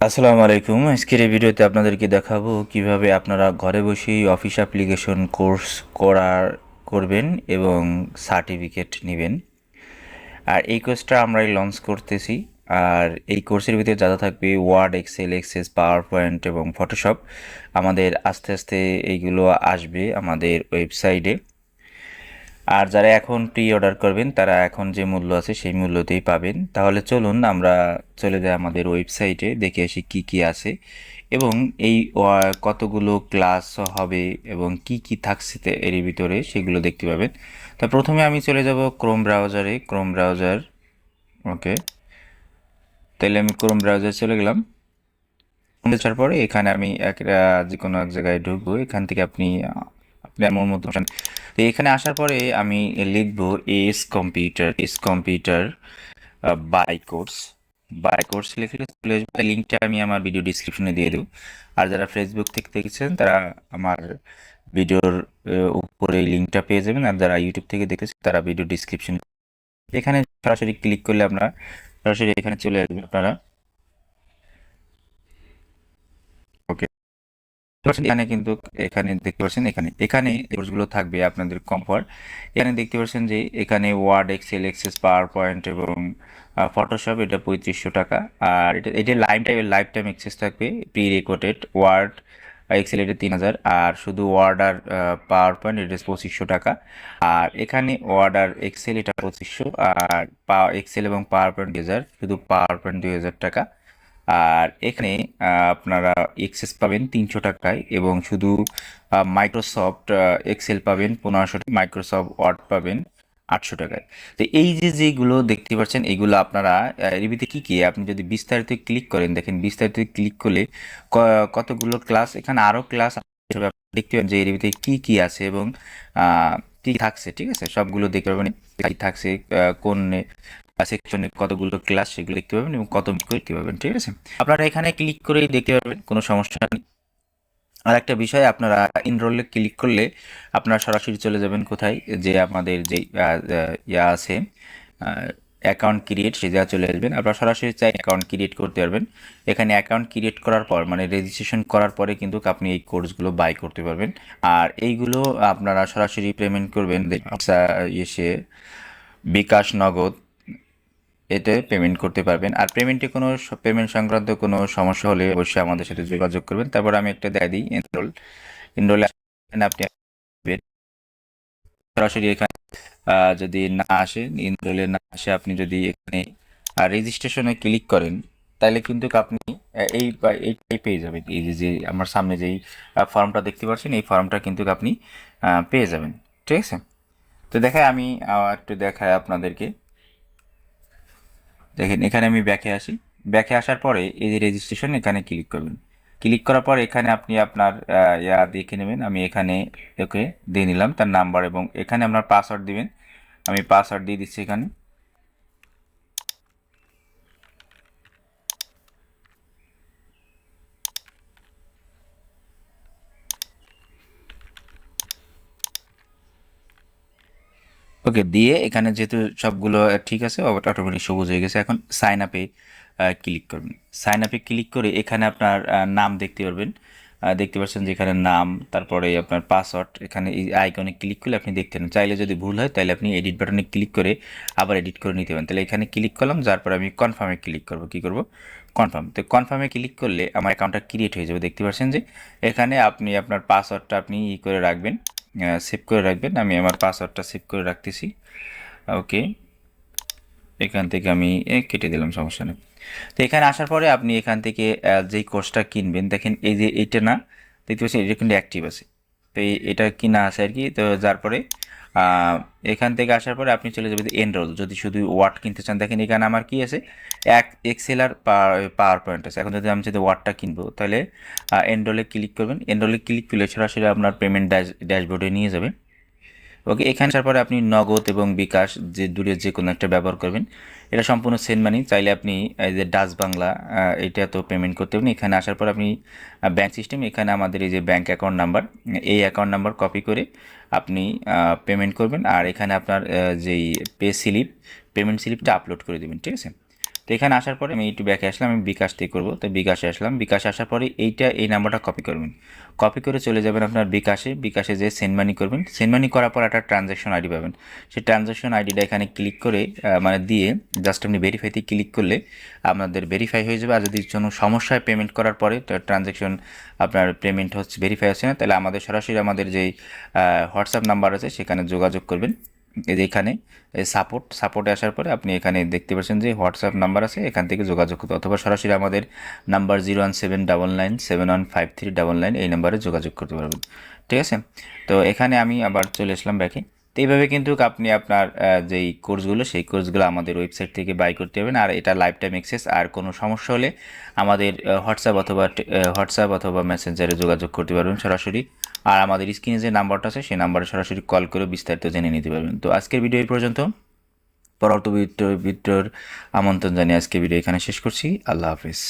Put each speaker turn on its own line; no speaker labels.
আসসালামু আলাইকুম। আজকের এই ভিডিওতে আপনাদেরকে দেখাবো কিভাবে আপনারা ঘরে বসেই অফিস অ্যাপ্লিকেশন কোর্স করবেন এবং সার্টিফিকেট নেবেন। আর এই কোর্সটা আমরাই লঞ্চ করতেছি। আর এই কোর্সের ভিতরে যা যা থাকবে Word, Excel, Access, PowerPoint এবং ফটোশপ আমাদের আস্তে আস্তে এইগুলো আসবে আমাদের ওয়েবসাইটে। আর যারা এখন প্রি অর্ডার করবেন তারা এখন যে মূল্য আছে সেই মূল্যতেই পাবেন। তাহলে চলুন আমরা চলে যাই আমাদের ওয়েবসাইটে, দেখে আসি কি কি আছে এবং এই কতগুলো ক্লাস হবে এবং কি কি থাকছে এর ভিতরে সেগুলো দেখতে পাবেন। তা প্রথমে আমি চলে যাব ক্রোম ব্রাউজারে। ক্রোম ব্রাউজার, ওকে, তাহলে আমি ক্রোম ব্রাউজার চলে গেলাম। আসার পরে এখানে আমি যে কোনো এক জায়গায় ঢুকবো। এখান থেকে আপনি আপনি আমার মতো তো এখানে আসার পরে আমি লিখবো এস কম্পিউটার বাই কোর্স লিখে চলে আসবে। লিঙ্কটা আমি আমার ভিডিও ডিসক্রিপশনে দিয়ে দেবো। আর যারা ফেসবুক থেকে দেখেছেন তারা আমার ভিডিওর উপরে এই লিঙ্কটা পেয়ে যাবেন। আর যারা ইউটিউব থেকে দেখেছেন তারা ভিডিও ডিসক্রিপশন, এখানে সরাসরি ক্লিক করলে আমরা সরাসরি এখানে চলে আসবেন আপনারা। ওকে, এখানে কিন্তু এখানে দেখতে পাচ্ছেন, এখানে এখানে কোর্সগুলো থাকবে আপনাদের কমফর্ট। এখানে দেখতে পাচ্ছেন যে এখানে Word, Excel, Access, PowerPoint এবং ফটোশপ, এটা 3500 টাকা। আর এটা লাইফ টাইম এক্সেস থাকবে। প্রি রেকর্ডেড ওয়ার্ড, এক্সেল এটা 3000। আর শুধু ওয়ার্ড আর পাওয়ার পয়েন্ট এটা 2500 টাকা। আর এখানে ওয়ার্ড আর এক্সেল এটা 2500। আর এক্সেল এবং পাওয়ার পয়েন্ট 2000, শুধু পাওয়ার পয়েন্ট 2000 টাকা। আর এখানে আপনারা এক্সেস পাবেন 300 টাকায় এবং শুধু মাইক্রোসফট এক্সেল পাবেন 1500 টাকা, মাইক্রোসফট ওয়ার্ড পাবেন 800 টাকায়। তো এই যে যেগুলো দেখতে পাচ্ছেন এগুলো আপনারা এর ভিতরে কী কী, আপনি যদি বিস্তারিত ক্লিক করেন, দেখেন বিস্তারিত ক্লিক করলে কতগুলো ক্লাস, এখানে আরও ক্লাস দেখতে পাবেন যে এর ভিতরে কী কী আছে এবং কী থাকছে। ঠিক আছে, সবগুলো দেখতে পাবেন কী থাকছে, কোন সেকশনে কতগুলো ক্লাস সেগুলো দেখতে পাবেন এবং কত দেখতে পাবেন। ঠিক আছে, আপনারা এখানে ক্লিক করেই দেখতে পারবেন, কোনো সমস্যা নেই। আর একটা বিষয়, আপনারা ইনরোলে ক্লিক করলে আপনারা সরাসরি চলে যাবেন কোথায়, যে আমাদের যে ইয়া আছে অ্যাকাউন্ট ক্রিয়েট, সে জায়গায় চলে আসবেন। আপনারা সরাসরি চাই অ্যাকাউন্ট ক্রিয়েট করতে পারবেন। এখানে অ্যাকাউন্ট ক্রিয়েট করার পর মানে রেজিস্ট্রেশন করার পরে কিন্তু আপনি এই কোর্সগুলো বাই করতে পারবেন। আর এইগুলো আপনারা সরাসরি পেমেন্ট করবেন এসে বিকাশ, নগদ, এতে পেমেন্ট করতে পারবেন। আর পেমেন্ট সংক্রান্ত কোনো সমস্যা হলে অবশ্যই আমাদের সাথে যোগাযোগ করবেন। তারপর আমি একটা দিয়ে দিই এনরোলে আপনি সরাসরি এখানে যদি না আসে, এনরোলে না আসে, আপনি যদি এখানে রেজিস্ট্রেশনে ক্লিক করেন তাহলে কিন্তু আপনি এইটাই পেয়ে যাবেন। এই যে আমার সামনে যেই ফর্মটা দেখতে পাচ্ছেন এই ফর্মটা কিন্তু আপনি পেয়ে যাবেন। ঠিক আছে, তো দেখাই আমি একটু দেখাই আপনাদেরকে। দেখেন এখানে আমি ব্যাকে আসি। ব্যাকে আসার পরে এই যে রেজিস্ট্রেশন, এখানে ক্লিক করবেন। ক্লিক করার পর এখানে আপনি আপনার দেখে নেবেন। আমি এখানে ওকে দিয়ে নিলাম তার নাম্বার এবং এখানে আপনার পাসওয়ার্ড দিবেন। আমি পাসওয়ার্ড দিয়ে দিচ্ছি এখানে। ওকে, দিয়ে এখানে যেহেতু সবগুলো ঠিক আছে, অটোমেটিক সবুজ হয়ে গেছে। এখন সাইন আপে ক্লিক করবেন। সাইন আপে ক্লিক করে এখানে আপনার নাম দেখতে পারবেন। দেখতে পাচ্ছেন যে এখানে নাম, তারপরে আপনার পাসওয়ার্ড, এখানে এই আইকনে ক্লিক করলে আপনি দেখতে পারেন। চাইলে যদি ভুল হয় তাহলে আপনি এডিট বাটনে ক্লিক করে আবার এডিট করে নিতে পারেন। তাহলে এখানে ক্লিক করলাম, যার পর আমি কনফার্মে ক্লিক করব। কি করব? কনফার্ম। তো কনফার্মে ক্লিক করলে আমার অ্যাকাউন্টটা ক্রিয়েট হয়ে যাবে। দেখতে পাচ্ছেন যে এখানে আপনি আপনার পাসওয়ার্ডটা আপনি করে রাখবেন, সেভ করে রাখবেন। আমি আমার পাসওয়ার্ডটা সেভ করে রাখতেছি। ওকে, এখান থেকে আমি কেটে দিলাম, সমস্যা নেই। তো এখানে আসার পরে আপনি এখান থেকে যেই কোর্সটা কিনবেন, দেখেন এই যে এইটা না, দেখতে পাচ্ছেন এটা কিন্তু অ্যাক্টিভ আছে। তো এটা কিনা আছে আর কি। তো যার পরে এখান থেকে আসার পরে আপনি চলে যাবেন এনরোল। যদি শুধু ওয়ার্ড কিনতে চান, দেখেন এখানে আমার কি আছে, এক্সেল আর পাওয়ার পয়েন্ট আছে। এখন যদি আমি যদি ওয়ার্ডটা কিনবো তাহলে এনরোলে ক্লিক করবেন। এনরোলে ক্লিক করলে সরাসরি আপনার পেমেন্ট ড্যাশবোর্ডে নিয়ে যাবে। ওকে, এখানে আসার পরে আপনি নগদ এবং বিকাশ যে দূরে যে কোনো একটা ব্যবহার করবেন। এটা সম্পূর্ণ সেন্ড মানি। চাইলে আপনি এই যে ডাচ বাংলা এটা তো পেমেন্ট করতে পারেন। এখানে আসার পর আপনি ব্যাঙ্ক সিস্টেম, এখানে আমাদের এই যে ব্যাঙ্ক অ্যাকাউন্ট নাম্বার, এই অ্যাকাউন্ট নাম্বার কপি করে আপনি পেমেন্ট করবেন। আর এখানে আপনার যেই পেমেন্ট স্লিপটা আপলোড করে দেবেন। ঠিক আছে, তো এখানে আসার পরে আমি একটু ব্যাকে আসলাম, আমি বিকাশ থেকে করবো। তো বিকাশে আসলাম, বিকাশে আসার পরে এই নাম্বারটা কপি করবেন, কপি করে চলে যাবেন আপনার বিকাশে যে সেন্ড মানি করবেন। সেন্ড মানি করার পর একটা ট্রানজ্যাকশন আইডি পাবেন, সেই ট্রানজ্যাকশন আইডিটা এখানে ক্লিক করে মানে দিয়ে জাস্ট আপনি ভেরিফাইতে ক্লিক করলে আপনাদের ভেরিফাই হয়ে যাবে। আর যদি কোনো সমস্যায় পেমেন্ট করার পরে ট্রানজ্যাকশন আপনার পেমেন্ট হচ্ছে ভেরিফাই হচ্ছে না, তাহলে আমাদের সরাসরি আমাদের যেই হোয়াটসঅ্যাপ নাম্বার আছে সেখানে যোগাযোগ করবেন। এই যে এখানে সাপোর্টে আসার পরে আপনি এখানে দেখতে পাচ্ছেন যে হোয়াটসঅ্যাপ নাম্বার আছে, এখান থেকে যোগাযোগ করতে, অথবা সরাসরি আমাদের নাম্বার 01799715399 এই নাম্বারে যোগাযোগ করতে পারবেন। ঠিক আছে, তো এখানে আমি আবার চলে আসলাম ব্যাকে। তো এইভাবে কিন্তু আপনি আপনার যেই কোর্সগুলো সেই কোর্সগুলো আমাদের ওয়েবসাইট থেকে বাই করতে পারবেন। আর এটা লাইফ টাইম অ্যাক্সেস। আর কোনো সমস্যা হলে আমাদের হোয়াটসঅ্যাপ অথবা মেসেঞ্জারে যোগাযোগ করতে পারবেন সরাসরি। আর আমাদের স্ক্রিনে যে নাম্বারটা আছে সেই নাম্বারে সরাসরি কল করে বিস্তারিত জেনে নিতে পারবেন। তো আজকের ভিডিও এই পর্যন্ত, পরবর্তী ভিডিওর আমন্ত্রণ জানিয়ে আজকের ভিডিও এখানে শেষ করছি। আল্লাহ হাফিজ।